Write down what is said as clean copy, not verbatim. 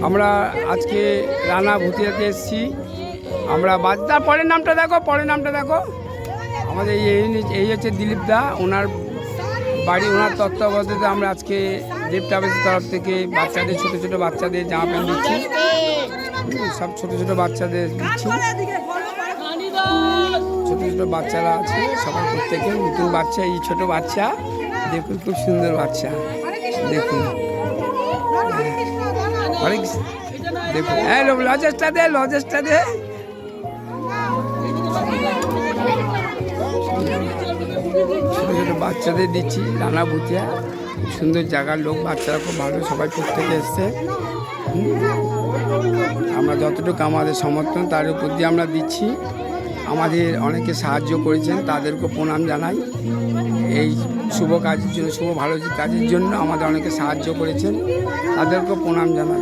আমরা আজকে রানা ভুতিয়াতে এসেছি। আমরা বাচ্চার পরের নামটা দেখো। আমাদের এই হচ্ছে দিলীপ দা, ওনার বাড়ি, ওনার তত্ত্বাবধানে আমরা আজকে দেব ট্রাভেলসের তরফ থেকে বাচ্চাদের ছোট বাচ্চাদের জামা প্যান্ট দিচ্ছি। সব ছোট বাচ্চাদের দিচ্ছি। ছোট বাচ্চারা আছে সবাই, প্রত্যেকে নতুন বাচ্চা। এই ছোট বাচ্চা দেখুন, খুব সুন্দর বাচ্চা দেখুন। দেখুন লজেসটা দে ছোট বাচ্চাদের দিচ্ছি রানা ভুতিয়া। খুব সুন্দর জায়গার লোক, বাচ্চারা খুব ভালো, সবাই প্রত্যেকে এসছে। আমরা যতটুকু আমাদের সমর্থন তার উপর দিয়ে আমরা দিচ্ছি। আমাদের অনেকে সাহায্য করেছেন, তাদেরকে প্রণাম জানাই। এই শুভ কাজের জন্য, শুভ ভালো কাজের জন্য আমাদের অনেকে সাহায্য করেছেন, তাদেরকে প্রণাম জানাই।